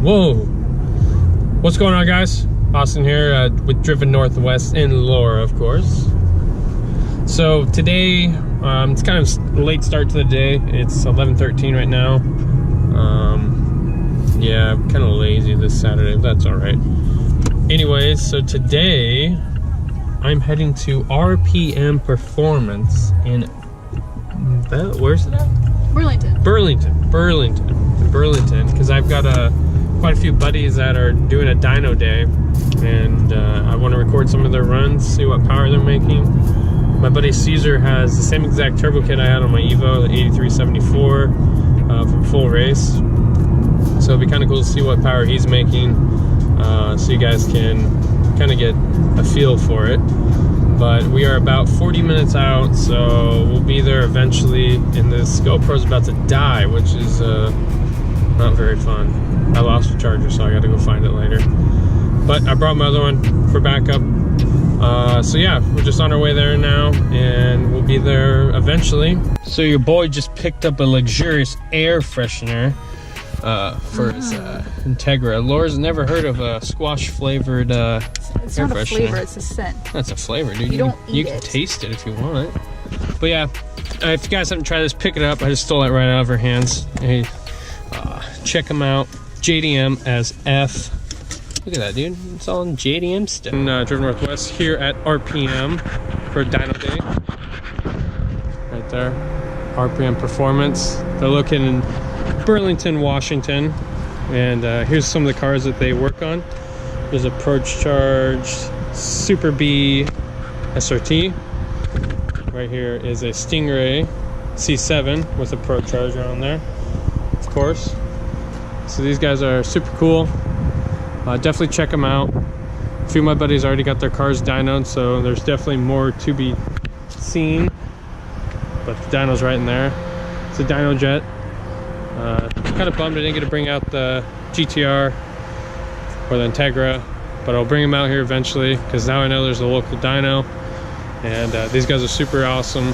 Whoa! What's going on, guys? Austin here with Driven Northwest in Laura, of course. So today, it's kind of a late start to the day. It's 11:13 right now. Yeah, I'm kind of lazy this Saturday, but that's all right. Anyways, so today I'm heading to R.P.M. Performance in where's it at? Burlington, because I've got quite a few buddies that are doing a dyno day, and I want to record some of their runs, see what power they're making. My buddy Caesar has the same exact turbo kit I had on my Evo, the 8374 from Full Race. So it'll be kind of cool to see what power he's making, so you guys can kind of get a feel for it. But we are about 40 minutes out, so we'll be there eventually, and this GoPro's about to die, which is not very fun. I lost the charger, so I gotta go find it later. But I brought my other one for backup. So yeah, we're just on our way there now, and we'll be there eventually. So your boy just picked up a luxurious air freshener for his Integra. Laura's never heard of a squash flavored it's air not freshener. a flavor, it's a scent. That's a flavor, dude. You can taste it if you want it. But yeah, if you guys haven't tried this, pick it up. I just stole it right out of her hands. Hey, check them out. JDM as F. Look at that, dude. It's all in JDM stuff. Driven Northwest here at R.P.M. for Dyno Day. Right there. R.P.M. Performance. They're located in Burlington, Washington. And here's some of the cars that they work on. There's a Pro-Charged Super B Srt. Right here is a Stingray C7 with a Pro-Charger on there, of course. So these guys are super cool. Definitely check them out. A few of my buddies already got their cars dynoed, so there's definitely more to be seen. But the dyno's right in there. It's a dyno jet. Kind of bummed I didn't get to bring out the GTR or the Integra, but I'll bring them out here eventually, because now I know there's a local dyno, and these guys are super awesome,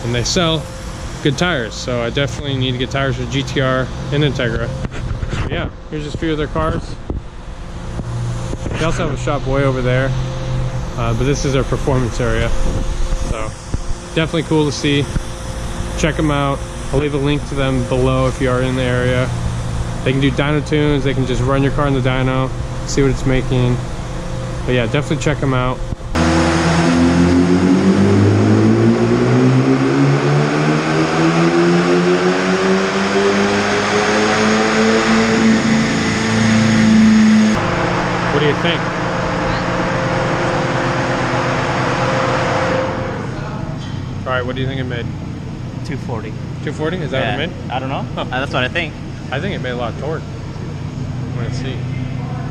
and they sell good tires, so I definitely need to get tires for GTR and Integra. But yeah, here's just a few of their cars. They also have a shop way over there, but this is their performance area, so definitely cool to see. Check them out. I'll leave a link to them below if you are in the area. They can do dyno tunes, they can just run your car in the dyno, see what it's making. But yeah, definitely check them out. What do you think? Alright, what do you think it made? 240. 240? Is that what it made? I don't know. Huh. That's what I think. I think it made a lot of torque. Let's see.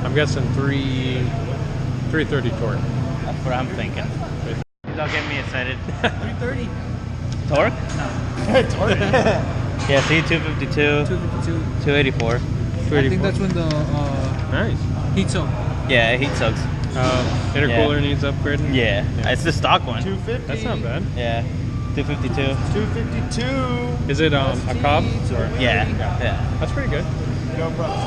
I'm guessing 330 torque. That's what I'm thinking. Don't get me excited. 330. Torque? No. Torque? Yeah, see, 252. 252. 284. 284. I think that's when the Nice. heat soak. Yeah, it heat soaks. Intercooler needs upgrading? Yeah. It's the stock one. 250. That's not bad. Yeah. 252. 252. Is it a Cobb? Or? Yeah. Yeah. That's pretty good. No problem.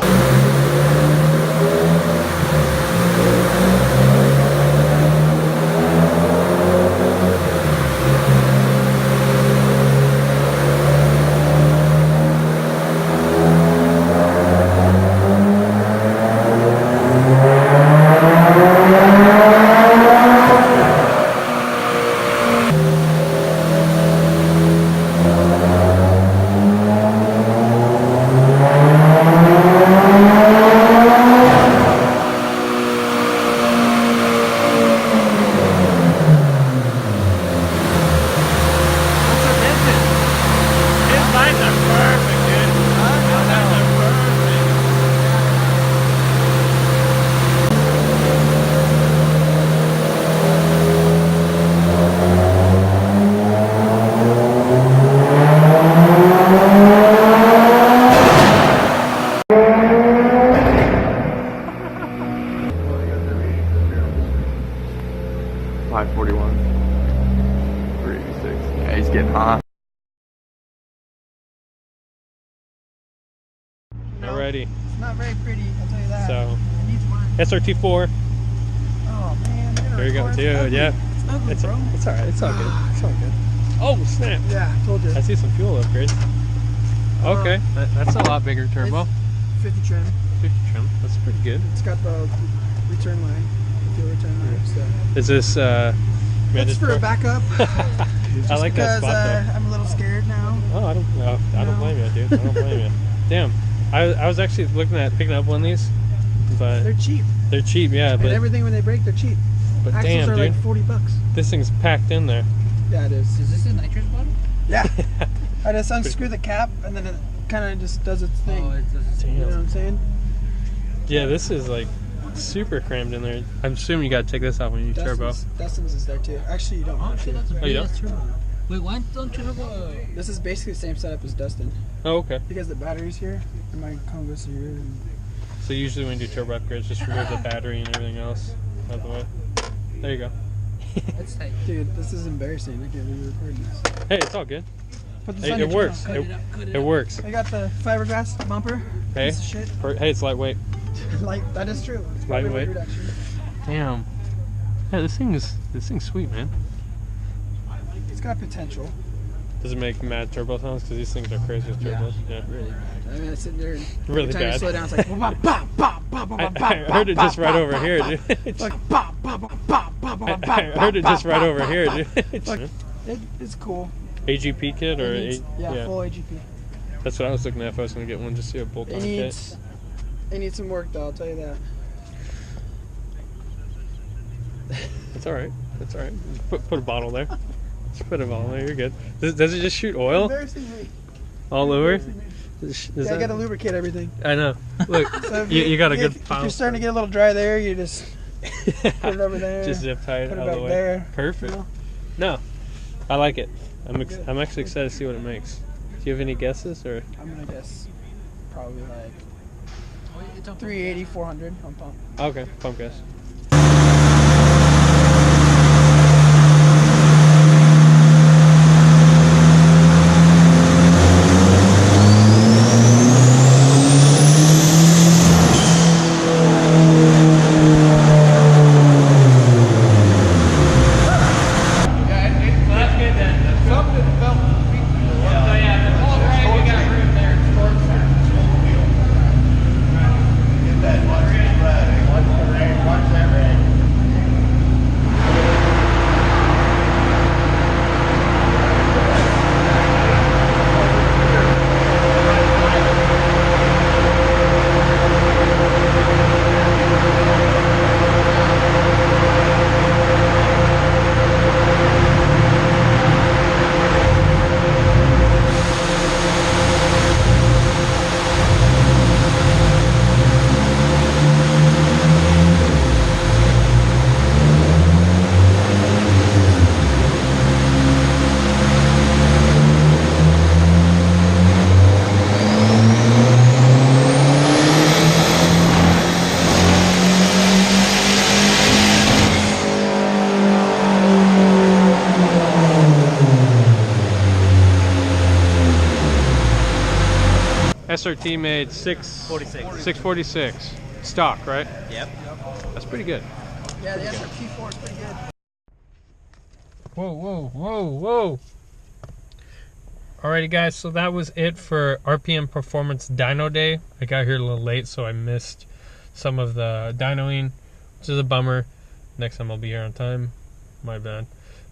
already. It's not very pretty, I'll tell you that. So, It needs work. SRT4. Oh man, There you go, it's dude. ugly. Yeah. It's ugly, It's bro. alright. It's all good. It's all good. Oh, snap. Yeah, I told you. I see some fuel upgrades. Okay. That's a lot bigger turbo. 50 trim. 50 trim. That's pretty good. It's got the return line, the fuel return line. So. Is this It's for a backup. I like that because spot though. I'm a little scared now. Oh, I don't blame you, dude. I don't blame you. Damn. I was actually looking at picking up one of these, but They're cheap. they're cheep, yeah. And But everything when they break, they're cheap. but Axles damn, are dude, like 40 bucks. this thing's packed in there. Yeah, it is. Is this a nitrous bottle? Yeah. I just unscrew the cap and then it kind of just does its thing. Oh, it does. You know what Damn. I'm saying? Yeah, this is like super crammed in there. I'm assuming you gotta take this off when you turbo. Dustin's is there too. Actually, you don't. Oh, have shit, to. that's Oh, you don't? that's turbo. Wait, why don't you have a... This is basically the same setup as Dustin. Oh, okay. Because the battery's here and my Congo's here. And So usually when you do turbo upgrades, just remove the battery and everything else out of the way. There you go. That's tight. dude, this is embarrassing. I can't believe you're recording this. Hey, it's all good. Put this Hey, on it your works. channel. It works. I got the fiberglass bumper. Hey, Piece of shit. hey, it's lightweight. Like that is true. It's Lightweight. weight reduction. Damn. Yeah, this thing's sweet, man. It's got potential. Does it make mad turbo sounds? Because these things are crazy with turbos. Yeah. Really bad. I mean, I sit there and Really every time you bad. slow down, it's like bop, bop, bop, bop, bop, I bop, heard it bop, just right bop, over bop, here, bop. dude. Like bop, bop, bop, bop, bop, bop, bop, I heard it just bop, right bop, over bop, here, bop. dude. Like, it's cool. AGP kit or It needs, yeah, full AGP. That's what I was looking at if I was gonna get one, just see a bolt-on It kit. needs some work though. I'll tell you that. That's all right. That's all right. Just put a bottle there. Just put a bottle there. You're good. Does it just shoot oil Embarrassing me. all over? Embarrassing me. Is Yeah, I that- gotta lubricate everything. I know. Look, So if you got a good if pile. you're starting to get a little dry there, you just put it over there. Just zip tie it Put it out of the back way. there. Perfect. You know? No, I like it. I'm Good. I'm actually excited to see what it makes. Do you have any guesses or? I'm gonna guess probably like Oh, it's on 380, 400 on pump. Okay, pump gas. SRT made 646 stock, right? Yep. That's pretty good. Yeah, the Srt4 is pretty good. Whoa, whoa, whoa, whoa. Alrighty guys, so that was it for R.P.M Performance Dyno Day. I got here a little late, so I missed some of the dynoing, which is a bummer. Next time I'll be here on time. My bad.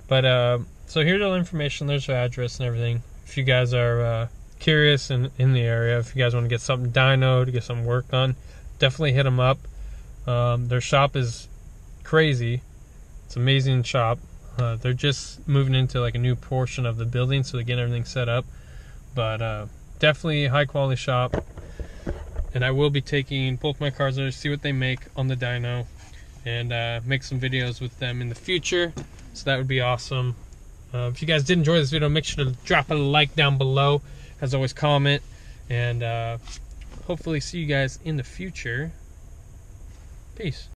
But so here's all the information. There's their address and everything. If you guys are curious and in the area, if you guys want to get something dyno to get some work done, definitely hit them up. Their shop is crazy. It's an amazing shop. They're just moving into like a new portion of the building, so they're getting everything set up. But definitely a high quality shop. And I will be taking both my cars there to see what they make on the dyno and make some videos with them in the future. So that would be awesome. If you guys did enjoy this video, make sure to drop a like down below. As always, comment. And hopefully see you guys in the future. Peace.